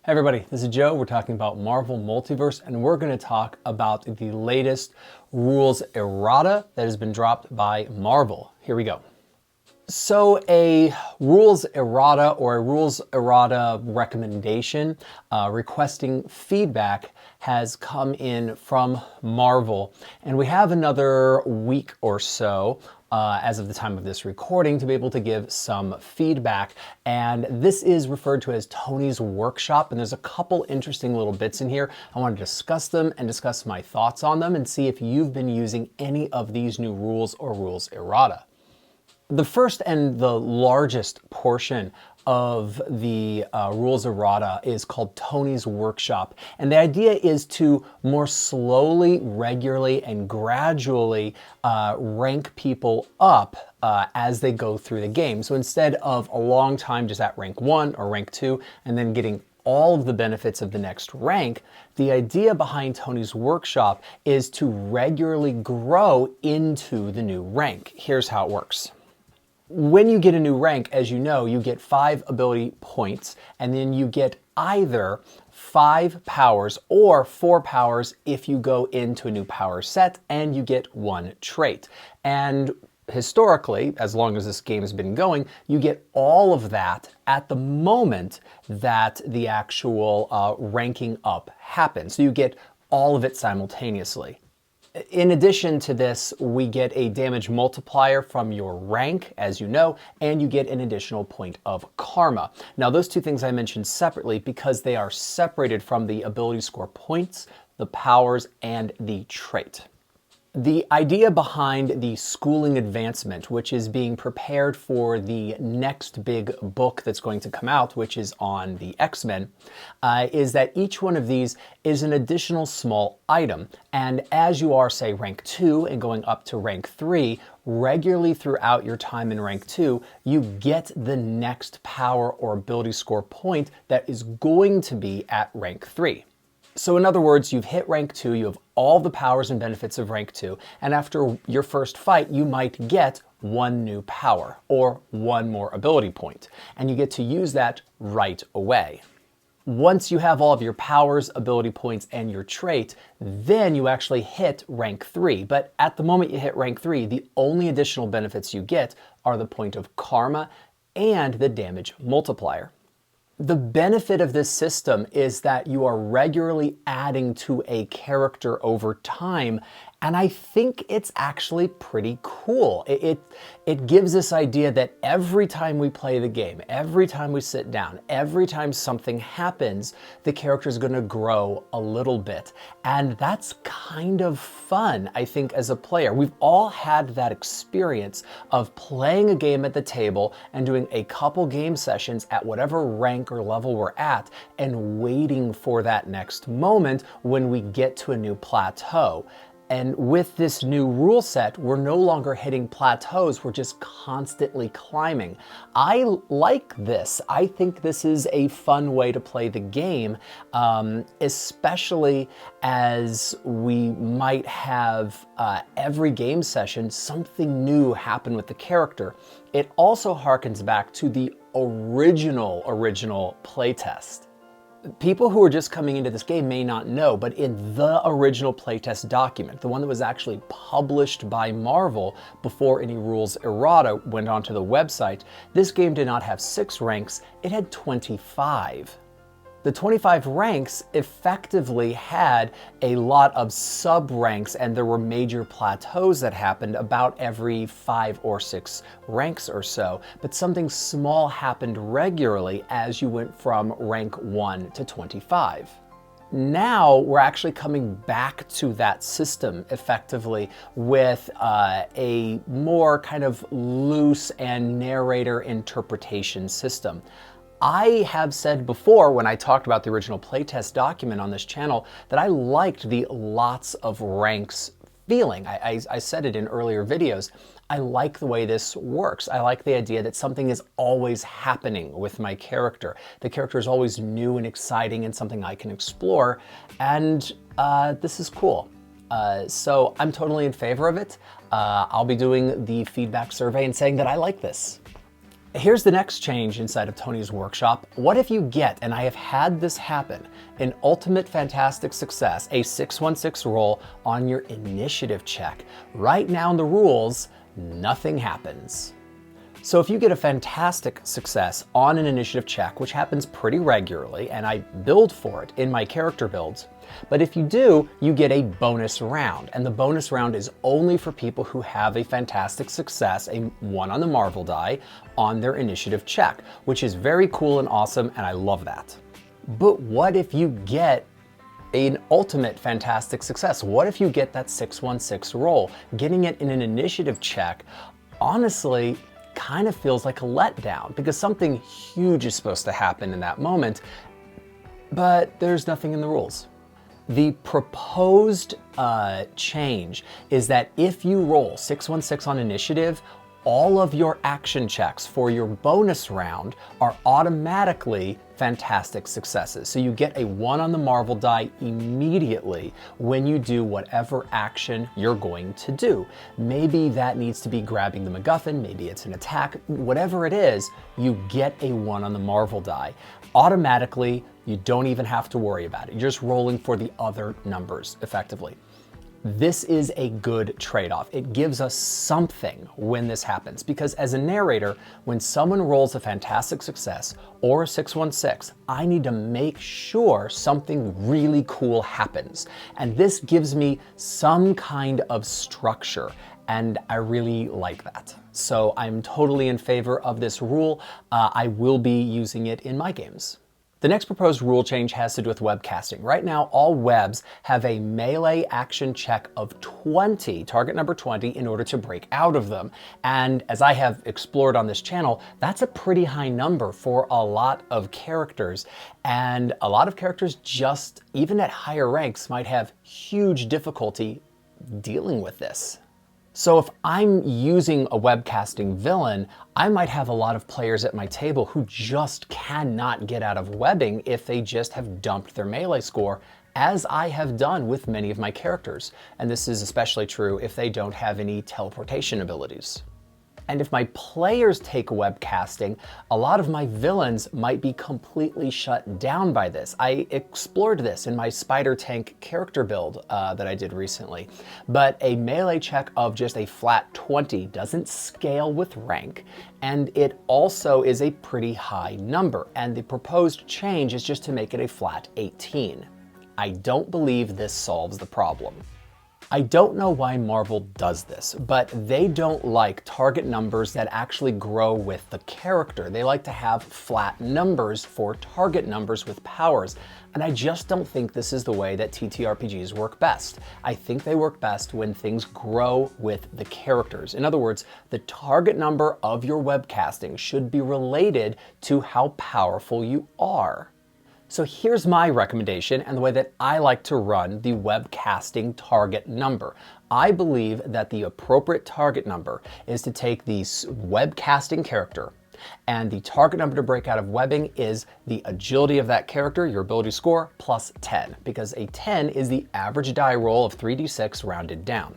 Hey everybody, this is Joe. We're talking about Marvel Multiverse, and we're going to talk about the latest rules errata that has been dropped by Marvel. Here we go. So a rules errata or a rules errata recommendation requesting feedback has come in from Marvel, and we have another week or so as of the time of this recording to be able to give some feedback. And this is referred to as Tony's Workshop, and there's a couple interesting little bits in here. I want to discuss them and discuss my thoughts on them and see if you've been using any of these new rules or rules errata. The first and the largest portion of the rules errata is called Tony's Workshop. And the idea is to more slowly, regularly, and gradually rank people up as they go through the game. So instead of a long time just at rank 1 or rank 2 and then getting all of the benefits of the next rank, the idea behind Tony's Workshop is to regularly grow into the new rank. Here's how it works. When you get a new rank, as you know, you get 5 ability points, and then you get either 5 powers or 4 powers if you go into a new power set, and you get 1 trait. And historically, as long as this game has been going, you get all of that at the moment that the actual ranking up happens. So you get all of it simultaneously. In addition to this, we get a damage multiplier from your rank, as you know, and you get an additional point of karma. Now, those two things I mentioned separately because they are separated from the ability score points, the powers, and the trait. The idea behind the schooling advancement, which is being prepared for the next big book that's going to come out, which is on the X-Men, is that each one of these is an additional small item. And as you are, say, rank 2 and going up to rank 3, regularly throughout your time in rank 2, you get the next power or ability score point that is going to be at rank 3. So in other words, you've hit rank 2, you have all the powers and benefits of rank 2, and after your first fight, you might get 1 new power or 1 more ability point, and you get to use that right away. Once you have all of your powers, ability points, and your trait, then you actually hit rank 3. But at the moment you hit rank 3, the only additional benefits you get are the point of karma and the damage multiplier. The benefit of this system is that you are regularly adding to a character over time, and I think it's actually pretty cool. It gives this idea that every time we play the game, every time we sit down, every time something happens, the character is going to grow a little bit. And that's kind of fun, I think, as a player. We've all had that experience of playing a game at the table and doing a couple game sessions at whatever rank or level we're at and waiting for that next moment when we get to a new plateau. And with this new rule set, we're no longer hitting plateaus, we're just constantly climbing. I like this. I think this is a fun way to play the game, especially as we might have every game session something new happen with the character. It also harkens back to the original playtest. People who are just coming into this game may not know, but in the original playtest document, the one that was actually published by Marvel before any rules errata went onto the website, this game did not have 6 ranks, it had 25. The 25 ranks effectively had a lot of sub-ranks, and there were major plateaus that happened about every 5 or 6 ranks or so, but something small happened regularly as you went from rank 1 to 25. Now we're actually coming back to that system effectively with a more kind of loose and narrator interpretation system. I have said before when I talked about the original playtest document on this channel that I liked the lots of ranks feeling. I said it in earlier videos. I like the way this works. I like the idea that something is always happening with my character. The character is always new and exciting and something I can explore, and this is cool. So I'm totally in favor of it. I'll be doing the feedback survey and saying that I like this. Here's the next change inside of Tony's workshop. What if you get, and I have had this happen, an ultimate fantastic success, a 616 roll on your initiative check? Right now in the rules, nothing happens. So if you get a fantastic success on an initiative check, which happens pretty regularly, and I build for it in my character builds, but if you do, you get a bonus round, and the bonus round is only for people who have a fantastic success, a 1 on the Marvel die, on their initiative check, which is very cool and awesome, and I love that. But what if you get an ultimate fantastic success? What if you get that 616 roll? Getting it in an initiative check, honestly, kind of feels like a letdown because something huge is supposed to happen in that moment, but there's nothing in the rules. The proposed change is that if you roll 616 on initiative, all of your action checks for your bonus round are automatically fantastic successes. So you get a 1 on the Marvel die immediately when you do whatever action you're going to do. Maybe that needs to be grabbing the MacGuffin, maybe it's an attack, whatever it is, you get a 1 on the Marvel die. Automatically, you don't even have to worry about it. You're just rolling for the other numbers effectively. This is a good trade-off. It gives us something when this happens, because as a narrator, when someone rolls a fantastic success or a 616, I need to make sure something really cool happens. And this gives me some kind of structure, and I really like that. So I'm totally in favor of this rule. I will be using it in my games. The next proposed rule change has to do with webcasting. Right now, all webs have a melee action check of 20, target number 20, in order to break out of them. And as I have explored on this channel, that's a pretty high number for a lot of characters. And a lot of characters just, even at higher ranks, might have huge difficulty dealing with this. So if I'm using a webcasting villain, I might have a lot of players at my table who just cannot get out of webbing if they just have dumped their melee score, as I have done with many of my characters. And this is especially true if they don't have any teleportation abilities. And if my players take webcasting, a lot of my villains might be completely shut down by this. I explored this in my Spider Tank character build that I did recently. But a melee check of just a flat 20 doesn't scale with rank, and it also is a pretty high number. And the proposed change is just to make it a flat 18. I don't believe this solves the problem. I don't know why Marvel does this, but they don't like target numbers that actually grow with the character. They like to have flat numbers for target numbers with powers, and I just don't think this is the way that TTRPGs work best. I think they work best when things grow with the characters. In other words, the target number of your webcasting should be related to how powerful you are. So here's my recommendation and the way that I like to run the webcasting target number. I believe that the appropriate target number is to take the webcasting character, and the target number to break out of webbing is the agility of that character, your ability score, plus 10, because a 10 is the average die roll of 3d6 rounded down.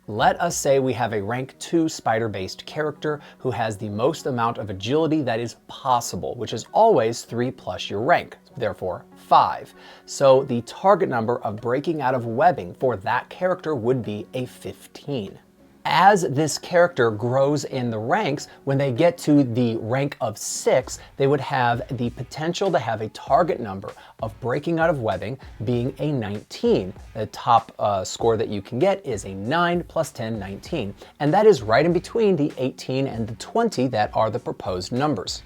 Let us say we have a rank 2 spider-based character who has the most amount of agility that is possible, which is always 3 plus your rank, therefore 5. So the target number of breaking out of webbing for that character would be a 15. As this character grows in the ranks, when they get to the rank of 6, they would have the potential to have a target number of breaking out of webbing being a 19. The top score that you can get is a 9 plus 10, 19. And that is right in between the 18 and the 20 that are the proposed numbers.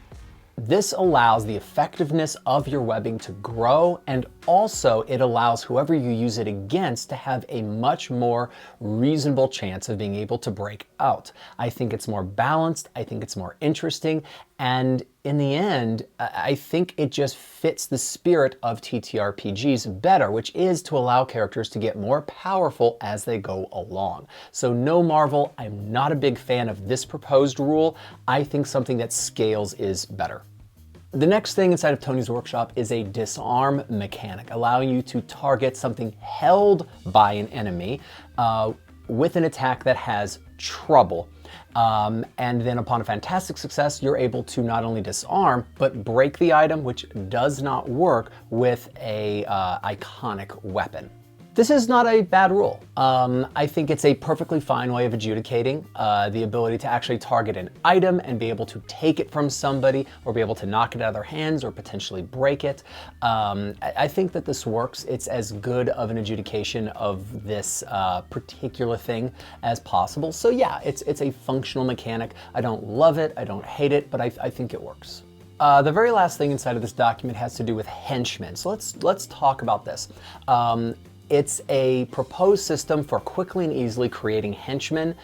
This allows the effectiveness of your webbing to grow, and also it allows whoever you use it against to have a much more reasonable chance of being able to break out. I think it's more balanced, I think it's more interesting, and in the end, I think it just fits the spirit of TTRPGs better, which is to allow characters to get more powerful as they go along. So no, Marvel, I'm not a big fan of this proposed rule. I think something that scales is better. The next thing inside of Tony's workshop is a disarm mechanic, allowing you to target something held by an enemy with an attack that has trouble. And then upon a fantastic success, you're able to not only disarm, but break the item, which does not work with a iconic weapon. This is not a bad rule. I think it's a perfectly fine way of adjudicating the ability to actually target an item and be able to take it from somebody or be able to knock it out of their hands or potentially break it. I think that this works. It's as good of an adjudication of this particular thing as possible. So yeah, it's a functional mechanic. I don't love it, I don't hate it, but I think it works. The very last thing inside of this document has to do with henchmen. So let's talk about this. It's a proposed system for quickly and easily creating henchmen,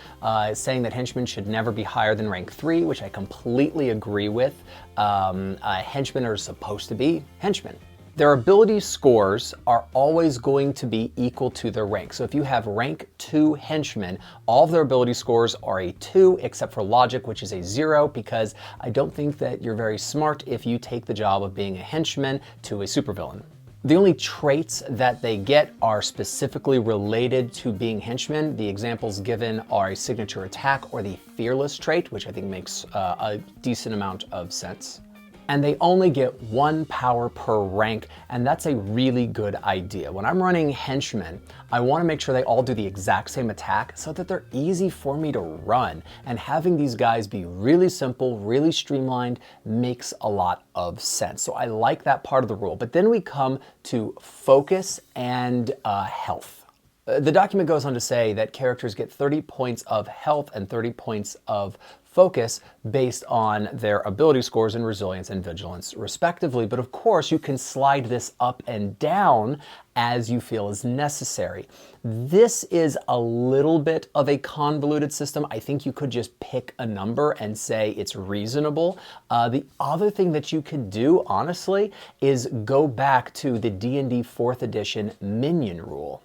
saying that henchmen should never be higher than rank 3, which I completely agree with. Henchmen are supposed to be henchmen. Their ability scores are always going to be equal to their rank. So if you have rank 2 henchmen, all of their ability scores are a 2, except for logic, which is a 0, because I don't think that you're very smart if you take the job of being a henchman to a supervillain. The only traits that they get are specifically related to being henchmen. The examples given are a signature attack or the fearless trait, which I think makes a decent amount of sense. And they only get 1 power per rank, and that's a really good idea. When I'm running henchmen, I want to make sure they all do the exact same attack so that they're easy for me to run. And having these guys be really simple, really streamlined makes a lot of sense. So I like that part of the rule. But then we come to focus and health. The document goes on to say that characters get 30 points of health and 30 points of focus based on their ability scores in resilience and vigilance respectively. But of course you can slide this up and down as you feel is necessary. This is a little bit of a convoluted system. I think you could just pick a number and say it's reasonable. The other thing that you could do, honestly, is go back to the D&D 4th edition minion rule.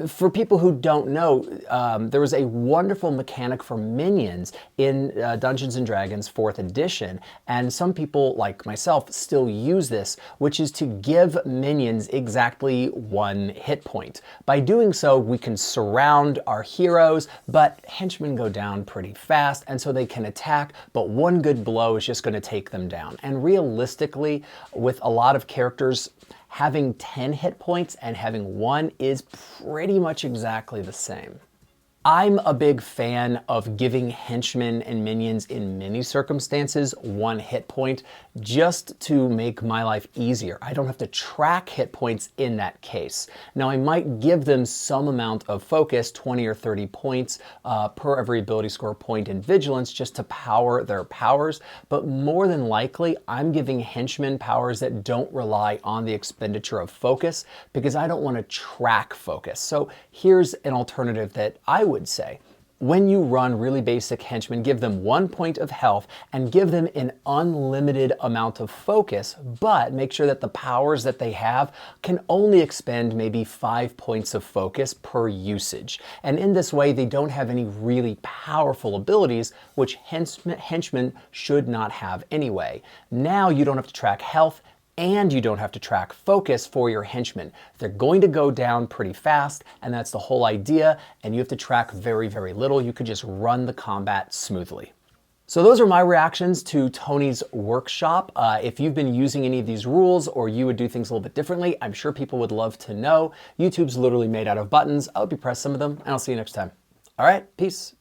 For people who don't know, there was a wonderful mechanic for minions in Dungeons & Dragons 4th edition, and some people, like myself, still use this, which is to give minions exactly 1 hit point. By doing so, we can surround our heroes, but henchmen go down pretty fast, and so they can attack, but 1 good blow is just going to take them down. And realistically, with a lot of characters, having 10 hit points and having 1 is pretty much exactly the same. I'm a big fan of giving henchmen and minions in many circumstances 1 hit point just to make my life easier. I don't have to track hit points in that case. Now I might give them some amount of focus, 20 or 30 points per every ability score point in vigilance just to power their powers, but more than likely I'm giving henchmen powers that don't rely on the expenditure of focus because I don't want to track focus. So here's an alternative that I would say. When you run really basic henchmen, give them 1 point of health and give them an unlimited amount of focus, but make sure that the powers that they have can only expend maybe 5 points of focus per usage. And in this way, they don't have any really powerful abilities, which henchmen should not have anyway. Now you don't have to track health, and you don't have to track focus for your henchmen. They're going to go down pretty fast, and that's the whole idea, and you have to track very, very little. You could just run the combat smoothly. So those are my reactions to Tony's workshop. If you've been using any of these rules or you would do things a little bit differently, I'm sure people would love to know. YouTube's literally made out of buttons. I hope you press some of them, and I'll see you next time. All right, peace.